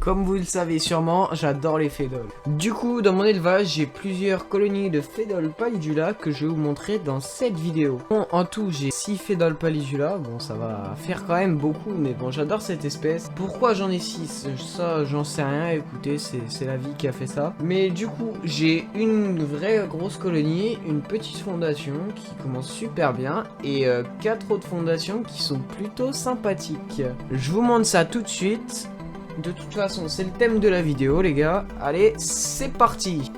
Comme vous le savez sûrement, j'adore les fédoles. Du coup, dans mon élevage, j'ai plusieurs colonies de fédoles pallidula que je vais vous montrer dans cette vidéo. Bon, en tout, j'ai 6 fédoles pallidula. Bon, ça va faire quand même beaucoup, mais bon, j'adore cette espèce. Pourquoi j'en ai 6? Ça, j'en sais rien. Écoutez, c'est la vie qui a fait ça. Mais du coup, j'ai une vraie grosse colonie, une petite fondation qui commence super bien et 4 autres fondations qui sont plutôt sympathiques. Je vous montre ça tout de suite. De toute façon, c'est le thème de la vidéo, les gars. Allez, c'est parti!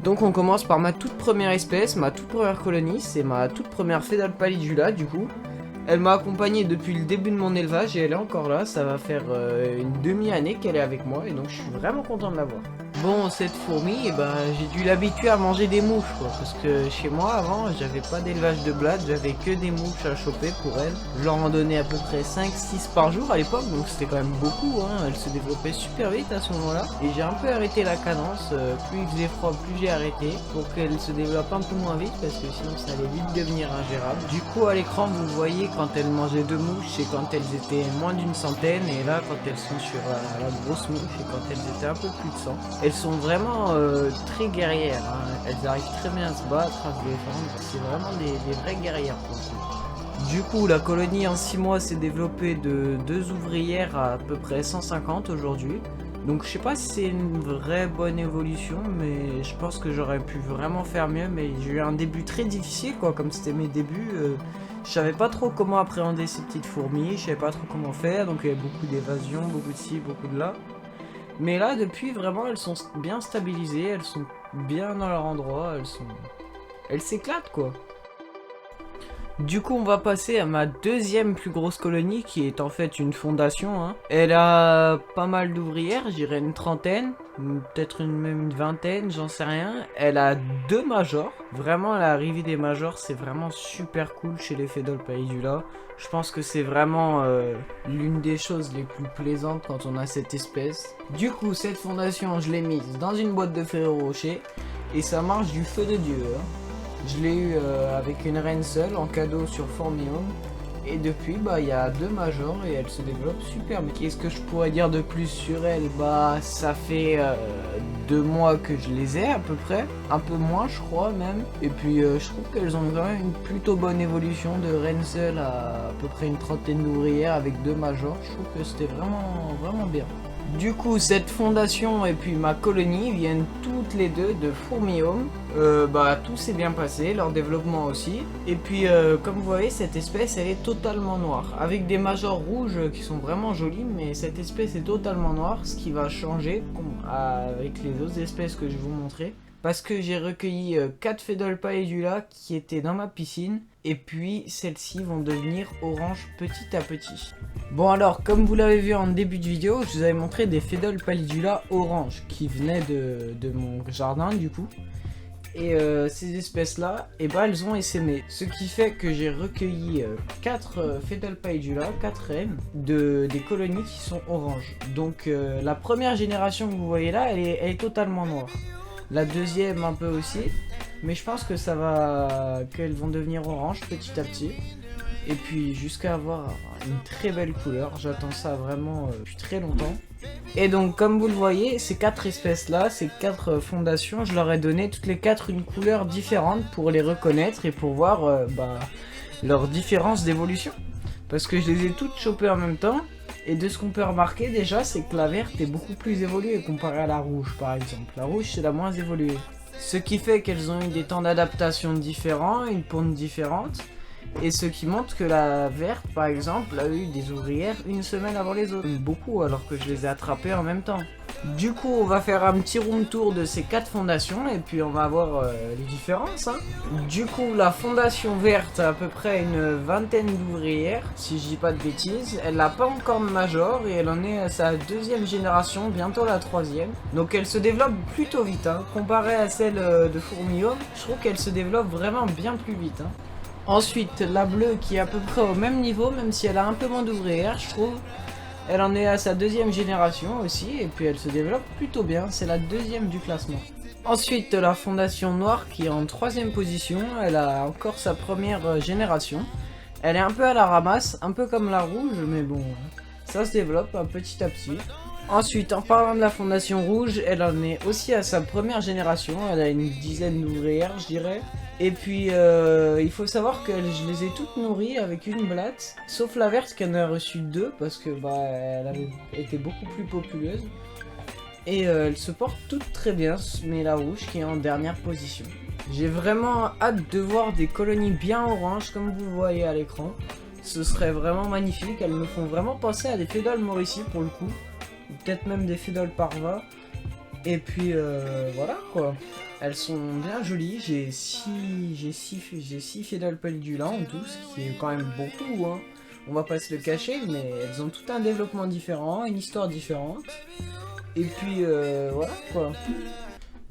Donc, on commence par ma toute première espèce, ma toute première colonie. C'est ma toute première fédole pallidula, du coup. Elle m'a accompagné depuis le début de mon élevage et elle est encore là. Ça va faire une demi-année qu'elle est avec moi et donc je suis vraiment content de la voir. Bon, cette fourmi, eh ben, j'ai dû l'habituer à manger des mouches, quoi. Parce que chez moi, avant, j'avais pas d'élevage de blades, j'avais que des mouches à choper pour elle. Je leur en donnais à peu près 5-6 par jour à l'époque, donc c'était quand même beaucoup, hein. Elle se développait super vite à ce moment-là. Et j'ai un peu arrêté la cadence, plus il faisait froid, plus j'ai arrêté, pour qu'elle se développe un peu moins vite, parce que sinon ça allait vite devenir ingérable. Du coup, à l'écran, vous voyez quand elles mangeaient 2 mouches, et quand elles étaient moins d'une centaine, et là, quand elles sont sur la grosse mouche, et quand elles étaient un peu plus de 100. Elles sont vraiment très guerrières, hein. Elles arrivent très bien à se battre, à se défendre, c'est vraiment des vraies guerrières pour le coup. Du coup, la colonie en 6 mois s'est développée de 2 ouvrières à peu près 150 aujourd'hui. Donc je sais pas si c'est une vraie bonne évolution, mais je pense que j'aurais pu vraiment faire mieux, mais j'ai eu un début très difficile, quoi, comme c'était mes débuts. Je savais pas trop comment appréhender ces petites fourmis, je savais pas trop comment faire, donc il y avait beaucoup d'évasion, beaucoup de ci, beaucoup de là. Mais là, depuis, vraiment, elles sont bien stabilisées, elles sont bien dans leur endroit, elles s'éclatent, quoi. Du coup, on va passer à ma deuxième plus grosse colonie, qui est en fait une fondation, hein. Elle a pas mal d'ouvrières, je dirais une trentaine, peut-être même une vingtaine, j'en sais rien. Elle a 2 majors. Vraiment, l'arrivée des majors, c'est vraiment super cool chez les fédoles pallidula. Je pense que c'est vraiment l'une des choses les plus plaisantes quand on a cette espèce. Du coup, cette fondation, je l'ai mise dans une boîte de Ferrero Rocher et ça marche du feu de Dieu, hein. Je l'ai eu avec une reine seule en cadeau sur Formium. Et depuis, bah, il y a 2 majors et elle se développe super. Mais qu'est-ce que je pourrais dire de plus sur elle? Bah, ça fait 2 mois que je les ai à peu près. Un peu moins, je crois même. Et puis, je trouve qu'elles ont quand même une plutôt bonne évolution de reine seule à peu près une trentaine d'ouvrières avec 2 majors. Je trouve que c'était vraiment bien. Du coup, cette fondation et puis ma colonie viennent toutes les deux de Fourmiome. Bah, tout s'est bien passé, leur développement aussi. Et puis, comme vous voyez, cette espèce, elle est totalement noire. Avec des majors rouges qui sont vraiment jolis, mais cette espèce est totalement noire, ce qui va changer avec les autres espèces que je vais vous montrer. Parce que j'ai recueilli 4 fédoles pallidula qui étaient dans ma piscine. Et puis celles-ci vont devenir orange petit à petit. Bon alors, comme vous l'avez vu en début de vidéo, je vous avais montré des fédoles pallidula orange qui venaient de mon jardin du coup. Et ces espèces-là, eh ben, elles ont essaimé. Ce qui fait que j'ai recueilli 4 fédoles pallidula, 4 reines, des colonies qui sont oranges. Donc la première génération que vous voyez là, elle est totalement noire. La deuxième un peu aussi, mais je pense que qu'elles vont devenir orange petit à petit. Et puis jusqu'à avoir une très belle couleur, j'attends ça vraiment depuis très longtemps. Et donc comme vous le voyez, ces 4 espèces là, ces 4 fondations, je leur ai donné toutes les 4 une couleur différente pour les reconnaître et pour voir leur différence d'évolution. Parce que je les ai toutes chopées en même temps. Et de ce qu'on peut remarquer déjà, c'est que la verte est beaucoup plus évoluée comparée à la rouge par exemple. La rouge c'est la moins évoluée. Ce qui fait qu'elles ont eu des temps d'adaptation différents, une ponte différente. Et ce qui montre que la verte par exemple a eu des ouvrières une semaine avant les autres. Beaucoup alors que je les ai attrapées en même temps. Du coup on va faire un petit room tour de ces 4 fondations et puis on va voir les différences, hein. Du coup la fondation verte a à peu près une vingtaine d'ouvrières, si je dis pas de bêtises. Elle n'a pas encore de major et elle en est à sa 2e génération, bientôt la 3e. Donc elle se développe plutôt vite, hein. Comparée à celle de Fourmiome, je trouve qu'elle se développe vraiment bien plus vite, hein. Ensuite la bleue qui est à peu près au même niveau, même si elle a un peu moins d'ouvrières je trouve. Elle en est à sa 2e génération aussi, et puis elle se développe plutôt bien, c'est la 2e du classement. Ensuite, la fondation noire qui est en 3e position, elle a encore sa 1re génération. Elle est un peu à la ramasse, un peu comme la rouge, mais bon, ça se développe petit à petit. Ensuite, en parlant de la Fondation Rouge, elle en est aussi à sa première génération. Elle a une dizaine d'ouvrières, je dirais. Et puis, il faut savoir que je les ai toutes nourries avec une blatte. Sauf la verte qui en a reçu 2 parce que bah, elle avait été beaucoup plus populeuse. Et elles se portent toutes très bien, mais la rouge qui est en dernière position. J'ai vraiment hâte de voir des colonies bien oranges comme vous voyez à l'écran. Ce serait vraiment magnifique, elles me font vraiment penser à des Fédoles Mauricie pour le coup. Peut-être même des Fédoles Parva. Et puis voilà quoi. Elles sont bien jolies, j'ai 6 Fédoles Palidula en tout, ce qui est quand même beaucoup hein. On va pas se le cacher, mais elles ont tout un développement différent, une histoire différente. Et puis voilà quoi.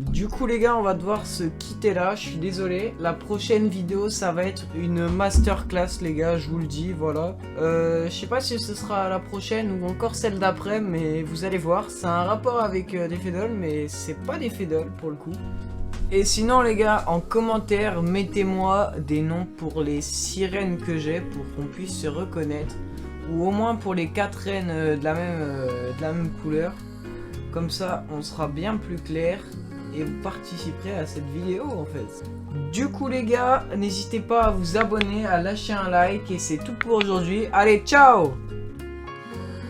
Du coup les gars, on va devoir se quitter là, je suis désolé. La prochaine vidéo ça va être une masterclass les gars, je vous le dis, voilà. Je sais pas si ce sera la prochaine ou encore celle d'après, mais vous allez voir. C'est un rapport avec des Fédoles, mais c'est pas des Fédoles pour le coup. Et sinon les gars, en commentaire, mettez-moi des noms pour les 6 reines que j'ai pour qu'on puisse se reconnaître. Ou au moins pour les 4 reines de la même couleur. Comme ça, on sera bien plus clair et vous participerez à cette vidéo en fait. Du coup les gars, n'hésitez pas à vous abonner, à lâcher un like et c'est tout pour aujourd'hui. Allez, ciao!